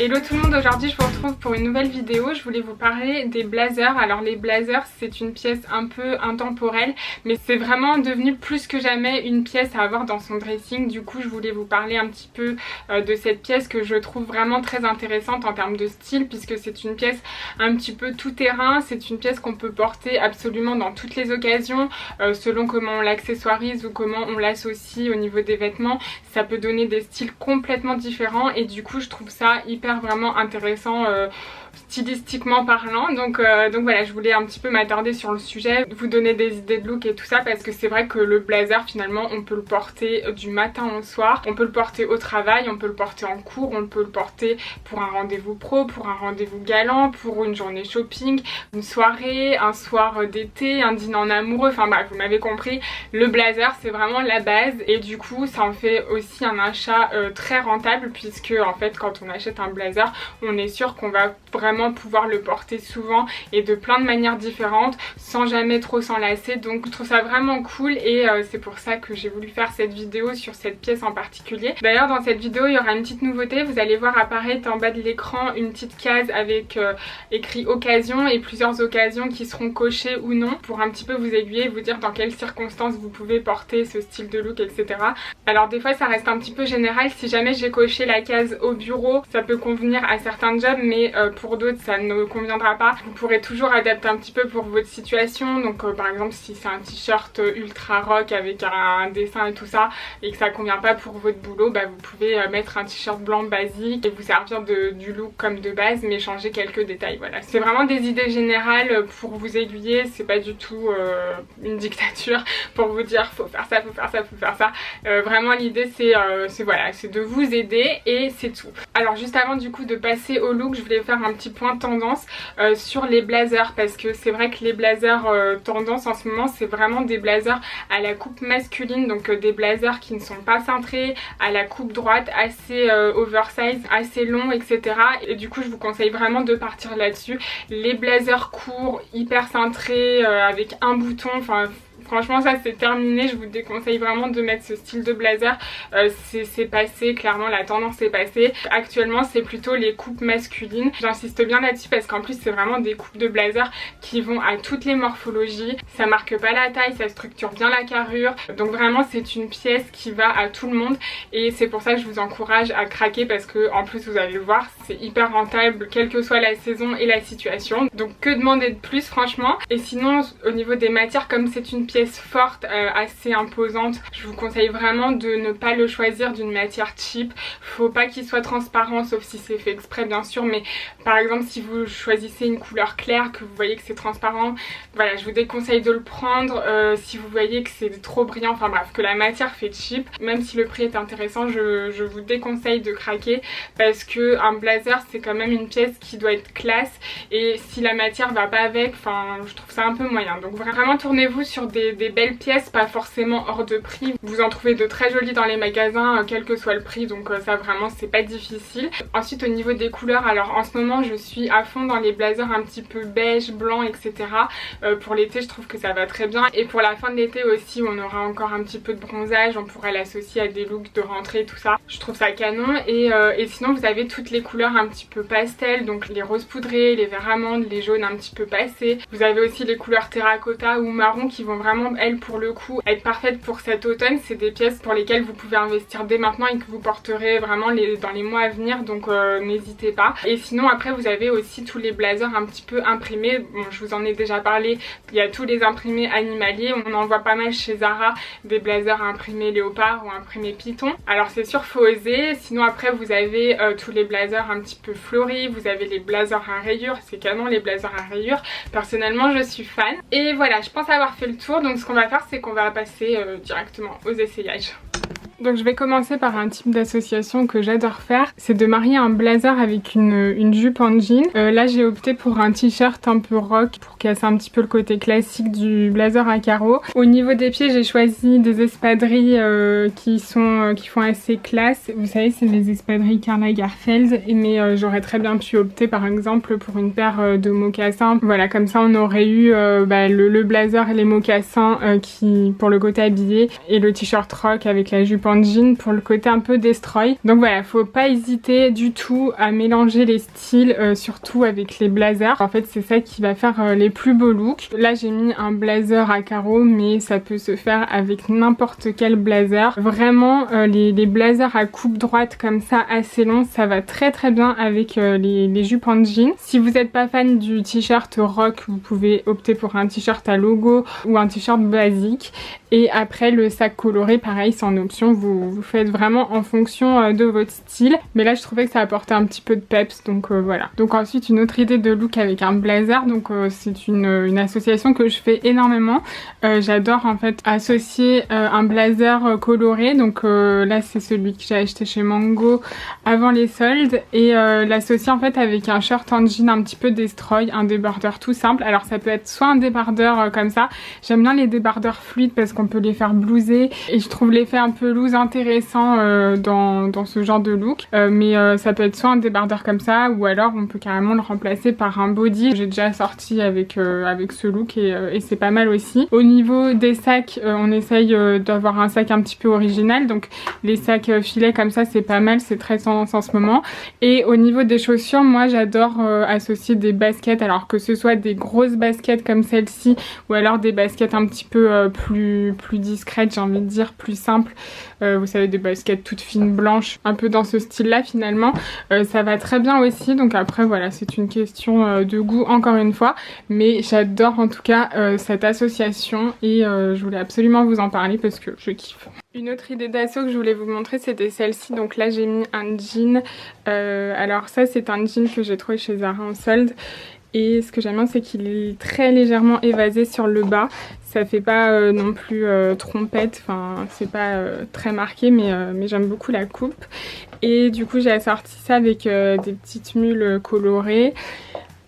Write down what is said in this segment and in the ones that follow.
Hello tout le monde, aujourd'hui je vous retrouve pour une nouvelle vidéo. Je voulais vous parler des blazers. Alors les blazers c'est une pièce un peu intemporelle, mais c'est vraiment devenu plus que jamais une pièce à avoir dans son dressing. Du coup je voulais vous parler un petit peu de cette pièce que je trouve vraiment très intéressante en termes de style, puisque c'est une pièce un petit peu tout terrain. C'est une pièce qu'on peut porter absolument dans toutes les occasions, selon comment on l'accessoirise ou comment on l'associe au niveau des vêtements. Ça peut donner des styles complètement différents et du coup je trouve ça hyper vraiment intéressant stylistiquement parlant. Donc voilà, je voulais un petit peu m'attarder sur le sujet, vous donner des idées de look et tout ça, parce que c'est vrai que le blazer finalement on peut le porter du matin au soir, on peut le porter au travail, on peut le porter en cours, on peut le porter pour un rendez-vous pro, pour un rendez-vous galant, pour une journée shopping, une soirée, un soir d'été, un dîner en amoureux, enfin bref, vous m'avez compris, le blazer c'est vraiment la base et du coup ça en fait aussi un achat très rentable, puisque en fait quand on achète un blazer on est sûr qu'on va vraiment pouvoir le porter souvent et de plein de manières différentes sans jamais trop s'enlacer. Donc je trouve ça vraiment cool et c'est pour ça que j'ai voulu faire cette vidéo sur cette pièce en particulier. D'ailleurs dans cette vidéo il y aura une petite nouveauté, vous allez voir apparaître en bas de l'écran une petite case avec écrit occasion et plusieurs occasions qui seront cochées ou non pour un petit peu vous aiguiller et vous dire dans quelles circonstances vous pouvez porter ce style de look, etc. Alors des fois ça reste un petit peu général, si jamais j'ai coché la case au bureau ça peut convenir à certains jobs, mais pour d'autres ça ne conviendra pas. Vous pourrez toujours adapter un petit peu pour votre situation. Donc par exemple si c'est un t-shirt ultra rock avec un dessin et tout ça et que ça convient pas pour votre boulot, bah, vous pouvez mettre un t-shirt blanc basique et vous servir du look comme de base mais changer quelques détails. Voilà, c'est vraiment des idées générales pour vous aiguiller, c'est pas du tout une dictature pour vous dire faut faire ça, faut faire ça, faut faire ça. Vraiment l'idée c'est voilà, c'est de vous aider et c'est tout. Alors juste avant du coup de passer au look, je voulais faire un petit point tendance sur les blazers, parce que c'est vrai que les blazers tendance en ce moment c'est vraiment des blazers à la coupe masculine, donc des blazers qui ne sont pas cintrés, à la coupe droite, assez oversize, assez long, etc. Et du coup je vous conseille vraiment de partir là-dessus. Les blazers courts, hyper cintrés, avec un bouton, enfin franchement ça c'est terminé, je vous déconseille vraiment de mettre ce style de blazer, c'est passé, clairement la tendance est passée. Actuellement c'est plutôt les coupes masculines, j'insiste bien là-dessus parce qu'en plus c'est vraiment des coupes de blazer qui vont à toutes les morphologies, ça marque pas la taille, ça structure bien la carrure, donc vraiment c'est une pièce qui va à tout le monde et c'est pour ça que je vous encourage à craquer, parce que en plus vous allez le voir c'est hyper rentable quelle que soit la saison et la situation, donc que demander de plus franchement. Et sinon au niveau des matières, comme c'est une pièce forte, assez imposante, je vous conseille vraiment de ne pas le choisir d'une matière cheap. Faut pas qu'il soit transparent, sauf si c'est fait exprès bien sûr, mais par exemple si vous choisissez une couleur claire, que vous voyez que c'est transparent, voilà, je vous déconseille de le prendre. Si vous voyez que c'est trop brillant, enfin bref, que la matière fait cheap, même si le prix est intéressant, je vous déconseille de craquer, parce que un blazer c'est quand même une pièce qui doit être classe, et si la matière va pas avec, enfin je trouve ça un peu moyen. Donc vraiment tournez-vous sur des belles pièces, pas forcément hors de prix. Vous en trouvez de très jolies dans les magasins, quel que soit le prix, donc ça vraiment c'est pas difficile. Ensuite au niveau des couleurs, alors en ce moment je suis à fond dans les blazers un petit peu beige, blanc, etc. Pour l'été je trouve que ça va très bien, et pour la fin de l'été aussi où on aura encore un petit peu de bronzage, on pourrait l'associer à des looks de rentrée, tout ça. Je trouve ça canon. Et sinon vous avez toutes les couleurs un petit peu pastel, donc les roses poudrés, les verts amandes, les jaunes un petit peu passés. Vous avez aussi les couleurs terracotta ou marron qui vont vraiment elles pour le coup être parfaites pour cet automne. C'est des pièces pour lesquelles vous pouvez investir dès maintenant et que vous porterez vraiment dans les mois à venir, donc n'hésitez pas. Et sinon après vous avez aussi tous les blazers un petit peu imprimés, bon je vous en ai déjà parlé, il y a tous les imprimés animaliers, on en voit pas mal chez Zara, des blazers imprimés léopard ou imprimés python. Alors c'est sûr faut oser. Sinon après vous avez tous les blazers un petit peu fleuris, vous avez les blazers à rayures, c'est canon les blazers à rayures, personnellement je suis fan. Et voilà, je pense avoir fait le tour, donc ce qu'on va faire c'est qu'on va passer directement aux essayages. Donc je vais commencer par un type d'association que j'adore faire, c'est de marier un blazer avec une jupe en jean. Là j'ai opté pour un t-shirt un peu rock pour casser un petit peu le côté classique du blazer à carreaux. Au niveau des pieds j'ai choisi des espadrilles qui font assez classe. Vous savez c'est les espadrilles Karl Lagerfeld, mais j'aurais très bien pu opter par exemple pour une paire de mocassins. Voilà, comme ça on aurait eu le blazer et les mocassins qui pour le côté habillé, et le t-shirt rock avec la jupe en jean pour le côté un peu destroy. Donc voilà, faut pas hésiter du tout à mélanger les styles, surtout avec les blazers. En fait c'est ça qui va faire les plus beaux looks. Là j'ai mis un blazer à carreaux, mais ça peut se faire avec n'importe quel blazer. Vraiment les blazers à coupe droite comme ça assez long, ça va très bien avec les jupes en jean. Si vous n'êtes pas fan du t-shirt rock, vous pouvez opter pour un t-shirt à logo ou un t-shirt basique. Et après le sac coloré, pareil, c'est en option, vous faites vraiment en fonction de votre style. Mais là je trouvais que ça apportait un petit peu de peps, donc voilà. Donc ensuite une autre idée de look avec un blazer, donc c'est une association que je fais énormément. J'adore en fait associer un blazer coloré, donc là c'est celui que j'ai acheté chez Mango avant les soldes, et l'associer en fait avec un shirt en jean un petit peu destroy, un débardeur tout simple. Alors ça peut être soit un débardeur comme ça, j'aime bien les débardeurs fluides parce qu'on peut les faire blouser et je trouve l'effet un peu loose intéressant dans ce genre de look, mais ça peut être soit un débardeur comme ça, ou alors on peut carrément le remplacer par un body. J'ai déjà sorti avec ce look et c'est pas mal aussi. Au niveau des sacs, on essaye d'avoir un sac un petit peu original, donc les sacs filets comme ça c'est pas mal, c'est très tendance en ce moment. Et au niveau des chaussures, moi j'adore associer des baskets, alors que ce soit des grosses baskets comme celle-ci ou alors des baskets un petit peu plus discrètes, j'ai envie de dire, plus simples. Vous savez, des baskets toutes fines blanches, un peu dans ce style là finalement, ça va très bien aussi. Donc après voilà, c'est une question de goût encore une fois, mais j'adore en tout cas cette association et je voulais absolument vous en parler parce que je kiffe. Une autre idée d'asso que je voulais vous montrer, c'était celle-ci. Donc là j'ai mis un jean, alors ça c'est un jean que j'ai trouvé chez Zara en solde. Et ce que j'aime bien, c'est qu'il est très légèrement évasé sur le bas. Ça fait pas non plus trompette, enfin c'est pas très marqué, mais j'aime beaucoup la coupe. Et du coup j'ai assorti ça avec des petites mules colorées,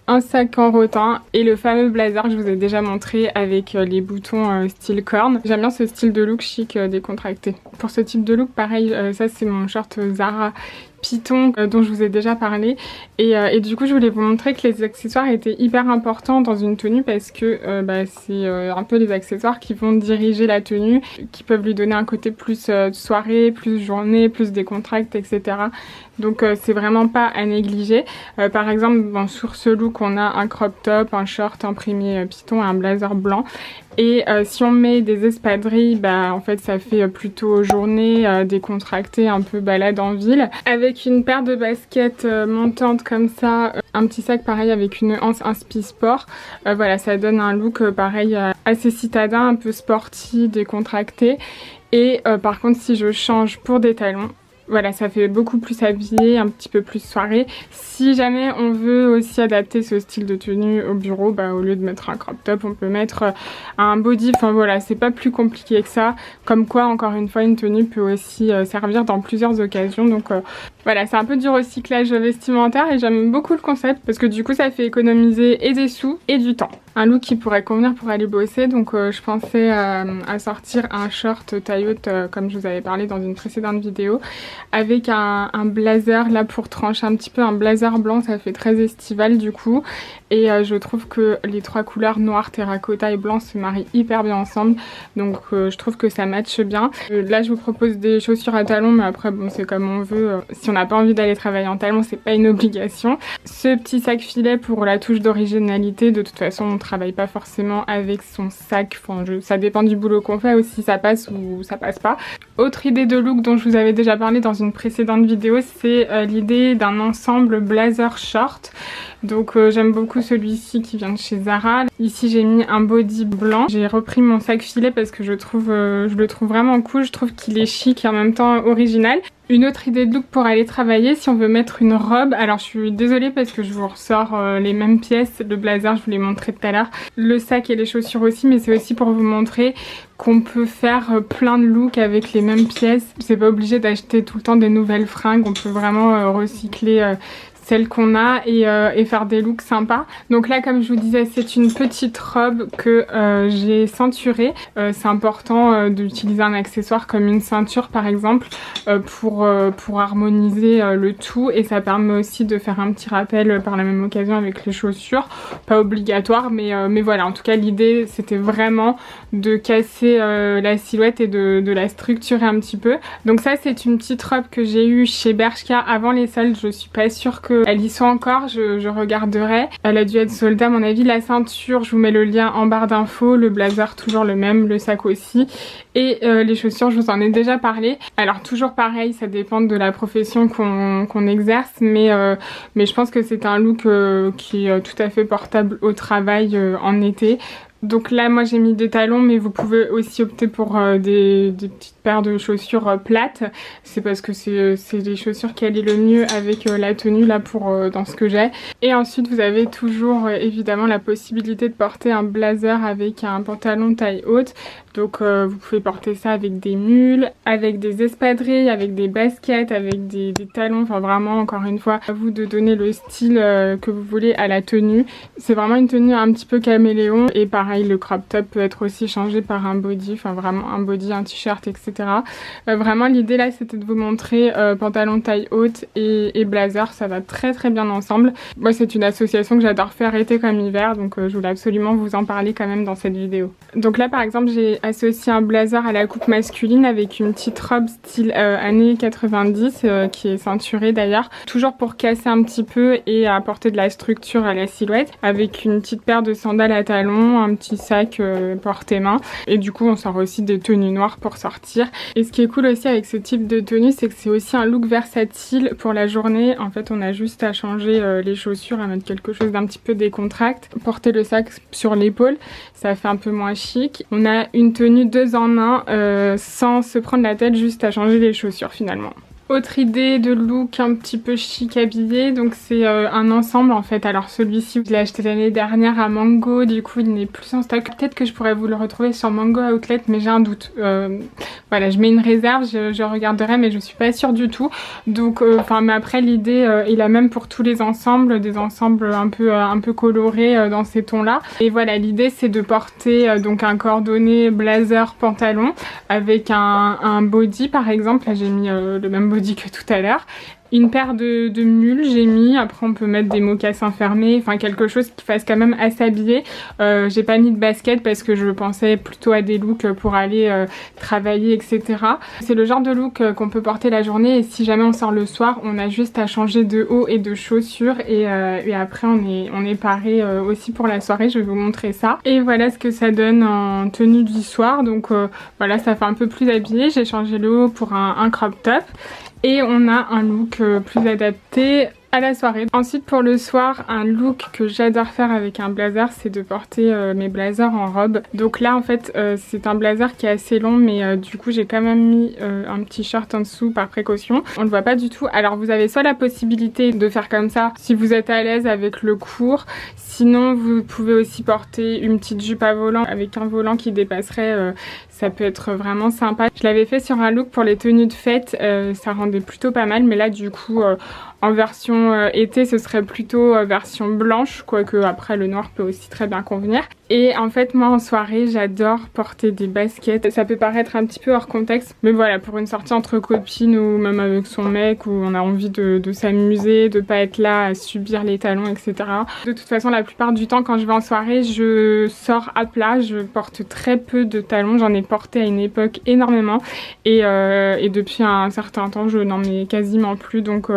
un sac en rotin et le fameux blazer que je vous ai déjà montré avec les boutons style corne. J'aime bien ce style de look chic décontracté. Pour ce type de look, pareil, ça c'est mon short Zara Python dont je vous ai déjà parlé, et du coup je voulais vous montrer que les accessoires étaient hyper importants dans une tenue parce que c'est un peu les accessoires qui vont diriger la tenue, qui peuvent lui donner un côté plus soirée, plus journée, plus décontracté, etc. Donc c'est vraiment pas à négliger. Par exemple sur ce look on a un crop top, un short imprimé Python et un blazer blanc. Et si on met des espadrilles, en fait ça fait plutôt journée décontractée, un peu balade en ville. Avec une paire de baskets montantes comme ça, un petit sac pareil avec une anse inspi sport, voilà, ça donne un look pareil assez citadin, un peu sporty, décontracté. Et par contre si je change pour des talons, voilà, ça fait beaucoup plus habillé, un petit peu plus soirée. Si jamais on veut aussi adapter ce style de tenue au bureau, au lieu de mettre un crop top, on peut mettre un body. Enfin voilà, c'est pas plus compliqué que ça. Comme quoi, encore une fois, une tenue peut aussi servir dans plusieurs occasions. Donc voilà, c'est un peu du recyclage vestimentaire et j'aime beaucoup le concept parce que du coup, ça fait économiser et des sous et du temps. Un look qui pourrait convenir pour aller bosser, donc je pensais à sortir un short taille haute comme je vous avais parlé dans une précédente vidéo, avec un blazer là pour trancher un petit peu, un blazer blanc, ça fait très estival du coup, et je trouve que les trois couleurs noir, terracotta et blanc se marient hyper bien ensemble, donc je trouve que ça matche bien. Là je vous propose des chaussures à talons, mais après bon c'est comme on veut, si on n'a pas envie d'aller travailler en talons c'est pas une obligation. Ce petit sac filet pour la touche d'originalité, de toute façon on travaille pas forcément avec son sac, enfin, ça dépend du boulot qu'on fait aussi, ça passe ou ça passe pas. Autre idée de look dont je vous avais déjà parlé dans une précédente vidéo, c'est l'idée d'un ensemble blazer short. Donc j'aime beaucoup celui-ci qui vient de chez Zara. Ici j'ai mis un body blanc. J'ai repris mon sac filet parce que je le trouve vraiment cool. Je trouve qu'il est chic et en même temps original. Une autre idée de look pour aller travailler, si on veut mettre une robe, alors je suis désolée parce que je vous ressors les mêmes pièces, le blazer je vous l'ai montré tout à l'heure, le sac et les chaussures aussi, mais c'est aussi pour vous montrer qu'on peut faire plein de looks avec les mêmes pièces. C'est pas obligé d'acheter tout le temps des nouvelles fringues, on peut vraiment recycler celles qu'on a et faire des looks sympas. Donc là, comme je vous disais, c'est une petite robe que j'ai ceinturée. C'est important d'utiliser un accessoire comme une ceinture par exemple pour harmoniser le tout, et ça permet aussi de faire un petit rappel par la même occasion avec les chaussures. Pas obligatoire, mais voilà, en tout cas l'idée c'était vraiment de casser la silhouette et de la structurer un petit peu. Donc ça, c'est une petite robe que j'ai eue chez Bershka avant les soldes. Je suis pas sûre qu'elle y soit encore, je regarderai. Elle a dû être soldée à mon avis. La ceinture, je vous mets le lien en barre d'infos, le blazer toujours le même, le sac aussi, et les chaussures, je vous en ai déjà parlé. Alors toujours pareil, ça dépend de la profession qu'on exerce, mais je pense que c'est un look qui est tout à fait portable au travail en été. Donc là, moi j'ai mis des talons, mais vous pouvez aussi opter pour des petites paires de chaussures plates. C'est parce que c'est les chaussures qui allient le mieux avec la tenue là dans ce que j'ai. Et ensuite vous avez toujours évidemment la possibilité de porter un blazer avec un pantalon taille haute. Donc vous pouvez porter ça avec des mules, avec des espadrilles, avec des baskets, avec des talons. Enfin vraiment, encore une fois, à vous de donner le style que vous voulez à la tenue. C'est vraiment une tenue un petit peu caméléon. Et pareil, le crop top peut être aussi changé par un body. Enfin vraiment un body, un t-shirt, etc. Vraiment l'idée là, c'était de vous montrer pantalon taille haute et blazer. Ça va très très bien ensemble. Moi c'est une association que j'adore faire été comme hiver. Donc je voulais absolument vous en parler quand même dans cette vidéo. Donc là par exemple, j'ai associé un blazer à la coupe masculine avec une petite robe style années 90 qui est ceinturée d'ailleurs, toujours pour casser un petit peu et apporter de la structure à la silhouette, avec une petite paire de sandales à talons, un petit sac porté-main, et du coup on sort aussi des tenues noires pour sortir. Et ce qui est cool aussi avec ce type de tenue, c'est que c'est aussi un look versatile pour la journée. En fait on a juste à changer les chaussures, à mettre quelque chose d'un petit peu décontracté, porter le sac sur l'épaule, ça fait un peu moins chic. On a une tenue 2 en 1 sans se prendre la tête, juste à changer les chaussures finalement. Autre idée de look un petit peu chic habillé, donc c'est un ensemble en fait. Alors celui-ci, je l'ai acheté l'année dernière à Mango, du coup il n'est plus en stock. Peut-être que je pourrais vous le retrouver sur Mango Outlet, mais j'ai un doute. Voilà, je mets une réserve, je regarderai, mais je suis pas sûre du tout. Donc, mais après l'idée est la même pour tous les ensembles, des ensembles un peu colorés dans ces tons-là. Et voilà, l'idée c'est de porter donc un cordonnet blazer pantalon avec un body par exemple. Là j'ai mis le même body que tout à l'heure. Une paire de mules j'ai mis, après on peut mettre des mocassins fermés, enfin quelque chose qui fasse quand même assez habillé. J'ai pas mis de basket parce que je pensais plutôt à des looks pour aller travailler, etc. C'est le genre de look qu'on peut porter la journée, et si jamais on sort le soir, on a juste à changer de haut et de chaussures, et après on est paré aussi pour la soirée. Je vais vous montrer ça. Et voilà ce que ça donne en tenue du soir. Donc voilà, ça fait un peu plus habillé. J'ai changé le haut pour un crop top. Et on a un look plus adapté à la soirée. Ensuite pour le soir, un look que j'adore faire avec un blazer, c'est de porter mes blazers en robe. Donc là en fait c'est un blazer qui est assez long, mais du coup j'ai quand même mis un petit short en dessous par précaution. On le voit pas du tout. Alors vous avez soit la possibilité de faire comme ça si vous êtes à l'aise avec le court, sinon vous pouvez aussi porter une petite jupe à volant avec un volant qui dépasserait. Ça peut être vraiment sympa. Je l'avais fait sur un look pour les tenues de fête, ça rendait plutôt pas mal, mais là du coup en version été ce serait plutôt version blanche, quoique après le noir peut aussi très bien convenir. Et en fait moi en soirée j'adore porter des baskets. Ça peut paraître un petit peu hors contexte, mais voilà, pour une sortie entre copines ou même avec son mec, où on a envie de s'amuser, de pas être là à subir les talons, etc. De toute façon la plupart du temps quand je vais en soirée je sors à plat, je porte très peu de talons. J'en ai porté à une époque énormément, et depuis un certain temps je n'en mets quasiment plus. Donc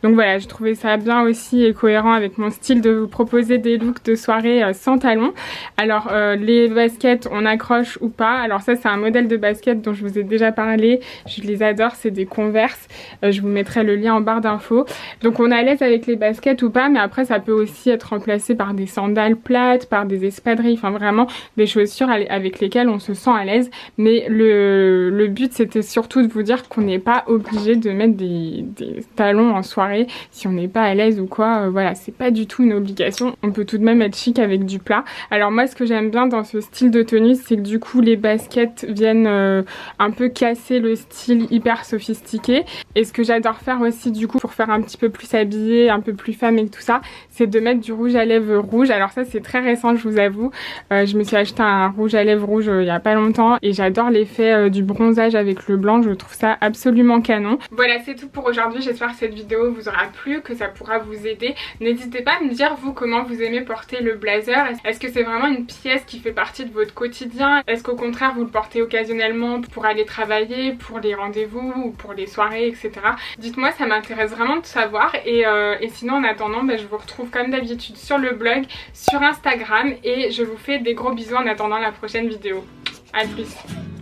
voilà, je trouvais ça bien aussi et cohérent avec mon style de vous proposer des looks de soirée sans talons. Alors les baskets on accroche ou pas. Alors ça c'est un modèle de basket dont je vous ai déjà parlé, je les adore, c'est des Converse. Je vous mettrai le lien en barre d'infos. Donc on est à l'aise avec les baskets ou pas, mais après ça peut aussi être remplacé par des sandales plates, par des espadrilles, enfin vraiment des chaussures avec lesquelles on se sent à l'aise. Mais le but c'était surtout de vous dire qu'on n'est pas obligé de mettre des talons en soirée si on n'est pas à l'aise ou quoi. Voilà, c'est pas du tout une obligation. On peut tout de même être chic avec du plat. Alors moi moi ce que j'aime bien dans ce style de tenue, c'est que du coup les baskets viennent un peu casser le style hyper sophistiqué. Et ce que j'adore faire aussi du coup pour faire un petit peu plus habillée, un peu plus femme et tout ça, c'est de mettre du rouge à lèvres rouge. Alors ça c'est très récent, je vous avoue. Je me suis acheté un rouge à lèvres rouge il y a pas longtemps et j'adore l'effet du bronzage avec le blanc. Je trouve ça absolument canon. Voilà, c'est tout pour aujourd'hui. J'espère que cette vidéo vous aura plu, que ça pourra vous aider. N'hésitez pas à me dire vous comment vous aimez porter le blazer. Est-ce que c'est vraiment une pièce qui fait partie de votre quotidien? Est-ce qu'au contraire vous le portez occasionnellement pour aller travailler, pour les rendez-vous ou pour les soirées, etc. Dites-moi, ça m'intéresse vraiment de savoir. Et sinon en attendant, je vous retrouve comme d'habitude sur le blog, sur Instagram, et je vous fais des gros bisous en attendant la prochaine vidéo. A plus.